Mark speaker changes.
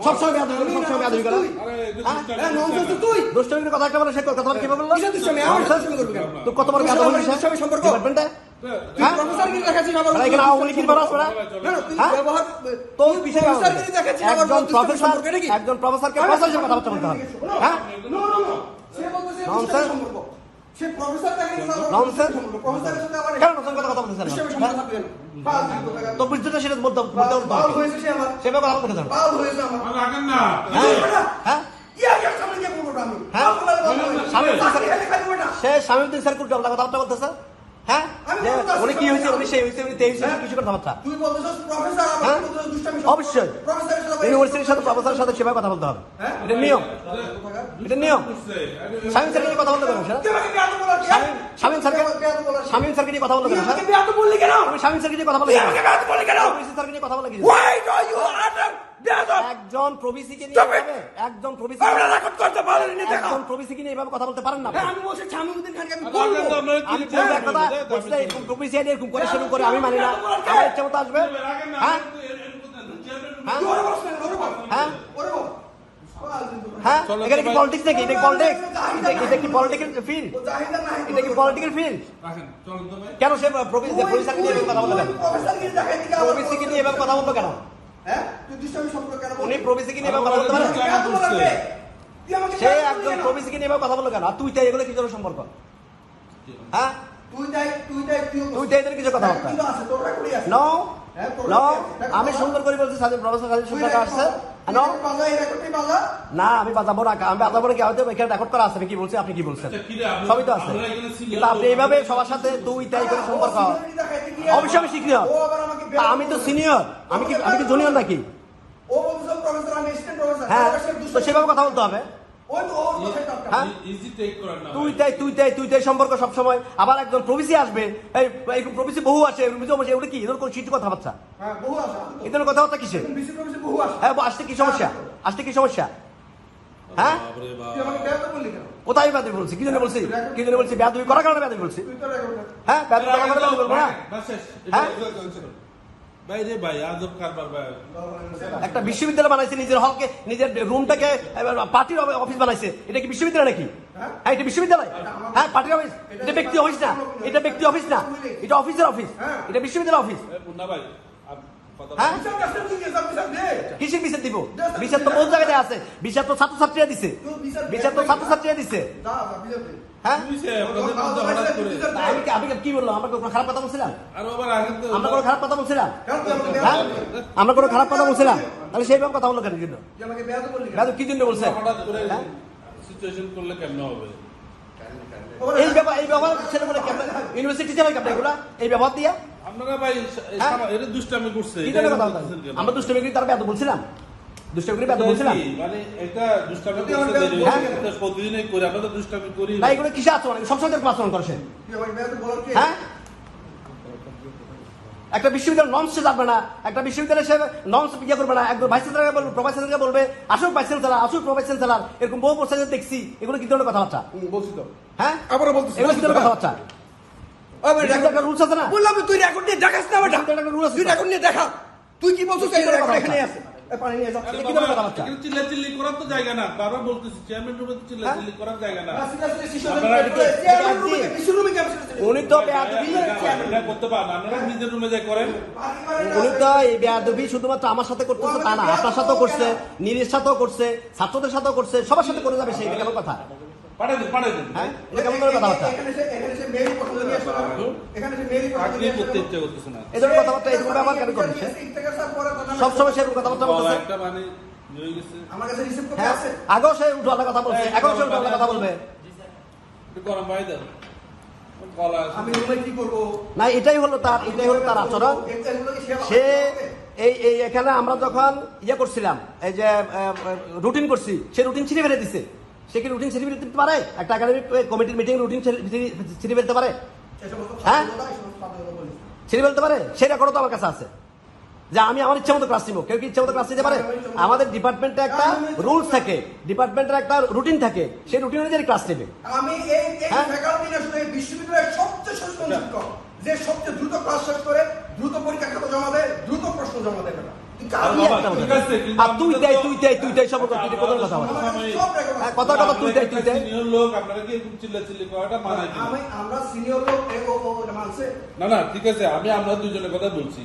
Speaker 1: সবসময় বেয়াদবি করে, সবসময় বেয়াদবি করে। দুষ্টমির কথা একটা বলে সে কথা বলে কিভাবে বললো? তুই কত বড় বেয়াদব হইছিস ডিপার্টমেন্টে? এখানে আওয়ামী লীগের মানুষ ওরা তোর পিছিয়ে একজন প্রফেসরকে প্রফেসর হিসেবে কথাবার্তা বলতে হবে। হ্যাঁ ননসেন্স ননসেন্স কেন নতুন কথা বলতেছেন? তো বুঝতে সেটা বলতে সেভাবে কথা বলতে সে স্বামী স্যার কোন কথাবার্তা বলতেছে। হ্যাঁ উনি কি হয়েছে, উনি সেই হয়েছে, উনি তেইশ হয়েছে, কিছু কথাবার্তা অবশ্যই ইউনিভার্সিটির সাথে প্রফেসরের সাথে সেভাবে কথা বলতে হবে। এটা নিয়ম, এটা নিয়ম। স্বামী স্যারকে নিয়ে কথা বলতে পারেন স্বামী স্যারকে নিয়ে কথা বলতে পারেন স্বামী স্যারকে নিয়ে কথা বলে স্যারকে নিয়ে কথা বলে একজন প্রবিসিকে নিয়ে একজন প্রবিসিকে নিয়ে এভাবে কথা বলতে পারেন না। এরকম করে শুরু করে আমি মানি না, আমার ইচ্ছা মতো আসবে। হ্যাঁ হ্যাঁ হ্যাঁ এখানে কি পলিটিক্স নাকি? এটা পলিটিক্স, এটা কি পলিটিক্যাল ফিল্ড? এটা কি পলিটিক্যাল ফিল্ড? কেন সে প্রফেসরকে নিয়ে কথা বললো কেন? প্রবিসিকে নিয়ে এভাবে কথা বললো কেন? উনি প্রবিসিকে নিয়ে কথা বলতে পারেন? সে একজন প্রবিসিকে নিয়ে কথা বললো কেন? আর তুই তাই এগুলো কি জন্য সম্পর্ক? হ্যাঁ তুই তাই কিছু কথাবার্তা নো নো আমি সুন্দর করে বলছি স্বাধীন প্রফেসর স্বাধীন সুন্দর আসছে না আমি বাজাবো না, আমি বাজাবো না কি হয়তো এখানে রেকর্ড করা আছে আমি কি বলছি, আপনি কি বলছেন সবই তো আছে। কিন্তু আপনি এইভাবে সবার সাথে তুই তাই করে সম্পর্ক, অবশ্যই আমি শিখি। আমি তো সিনিয়র, আমি কি জুনিয়র নাকি? হ্যাঁ তো সেভাবে কথা বলতে হবে। তুই তাই সম্পর্ক সবসময়। আবার একজন প্রবিসি আসবে, এই প্রবিসি বহু আছে, ওটা কি এদের কোন শীত কথাবার্তা? এদের কথাবার্তা কিসে? হ্যাঁ আসতে কি সমস্যা? আসতে কি সমস্যা? হ্যাঁ কোথায় বেয়াদবি বলছি? কি জন্য বলছি? কি জন্য বলছি? বেয়াদবি করার কারণে বেয়াদবি বলছি। হ্যাঁ বেয়াদবি করার কারণে বেয়াদবি বলবো না। হ্যাঁ একটা বিশ্ববিদ্যালয় বানাইছে, নিজের হলকে, নিজের রুমটাকে পার্টির অফিস বানাইছে। এটা কি বিশ্ববিদ্যালয় নাকি? হ্যাঁ এটা বিশ্ববিদ্যালয়? হ্যাঁ পার্টির অফিস? এটা ব্যক্তি অফিস না, এটা ব্যক্তি অফিস না, এটা অফিসের অফিস, এটা বিশ্ববিদ্যালয় অফিস। কিসের বিচার দিব? বিচার তো বহু জায়গায় আছে, বিচার তো ছাত্রছাত্রীরা দিছে, বিচার তো ছাত্রছাত্রীরা দিছে। হ্যাঁ আমি কি বললাম? আমরা কোনো খারাপ কথা বলছিলাম? আমরা কোনো খারাপ কথা বলছিলাম? হ্যাঁ আমরা কোনো খারাপ কথা বলছিলাম? তাহলে সেইভাবে কথা বললো কেন? জন্য কি জন্য বলছে? এই ব্যবহার ছেলে বলে ইউনিভার্সিটি যাবে এগুলা এই ব্যবহার দিয়া আমরা দুষ্টামি করি, তার বেয়াদব বলছিলাম? দুষ্টামি করি বেয়াদব বলছিলাম? এগুলো কিসে আচরণ? সবসময় আচরণ করছে। হ্যাঁ একটা বিশ্ববিদ্যালয় নর্মস জানবে না, একটা বিশ্ববিদ্যালয় সে নর্মস ইয়ে করবে না। একদম ভাইস চ্যান্সেলরকে বলবে, প্রভাইস চ্যান্সেলরকে বলবে আসুক ভাইস চ্যান্সেলর, আসুক প্রভাইস চ্যান্সেলর। এরকম বহু প্রসেস দেখছি। এগুলো কি ধরনের কথাবার্তা? বলছি তো। হ্যাঁ আবার বলতেছি এগুলো কি ধরনের কথাবার্তা? রুলস আছে না? বললাম তুই রেকর্ড নিয়ে দেখাস না, তুই রেকর্ড নিয়ে দেখা। তুই কি বলছিস? এখানে আছে উনি তো এই বেয়াদবি শুধুমাত্র আমার সাথে করতেছে তা না, আপনার সাথেও করছে, নীলের সাথেও করছে, ছাত্রদের সাথেও করছে, সবার সাথে করে যাবে। সেই কেমন কথা? হ্যাঁ এটা কেমন করে কথাবার্তা? এদের কথাবার্তা এরকম ব্যবহার কেন করছে? সবসময় সেরকম কথাবার্তা বলতেছে। আগেও সে উল্টো কথা বলছে, এখন সে উল্টো কথা বলবে না। এটাই হলো তার আচরণ। সে এই এখানে আমরা যখন ইয়ে করছিলাম, এই যে রুটিন করছি, সে রুটিন ছিঁড়ে ফেলে দিছে। সে কি রুটিন ছিঁড়ে ফেলতে পারে? একটা একাডেমিক কমিটির মিটিং রুটিন ছিঁড়ে ফেলতে পারে? হ্যাঁ ছিঁড়ে ফেলতে পারে? সেই রেকর্ড তো আমার কাছে আছে যে আমি আমার ইচ্ছা মতো ক্লাস নিব। কেউ কি ইচ্ছা মতো ক্লাস নিতে পারে? আমাদের ডিপার্টমেন্টে একটা রুলস থাকে, ডিপার্টমেন্টের একটা রুটিন থাকে, সেই রুটিন অনুযায়ী ক্লাস নেবে। আমি এই বিশ্ববিদ্যালয়ের সবচেয়ে সচেতন শিক্ষক, যে সবচেয়ে দ্রুত ক্লাস শেষ করে, দ্রুত পরীক্ষা খাতা জমা দেয়, দ্রুত প্রশ্ন জমা দেয়। কি একটা
Speaker 2: ঠিক
Speaker 1: কথা?
Speaker 2: আছে, কিন্তু
Speaker 1: আর তুই
Speaker 2: আমরা
Speaker 1: দেয়
Speaker 2: তো-
Speaker 1: তুই দেয় সব কথা তুই কোথায় কথা বলে কথা কথা তুই দেয়
Speaker 2: সিনিয়র লোক আপনারা কি এরকম চিল্লাচিল্লি করাটা মানায় কিনা?
Speaker 3: আমরা সিনিয়র লোক মানছে
Speaker 2: না না ঠিক আছে, আমি আমরা দুজনের কথা বলছি।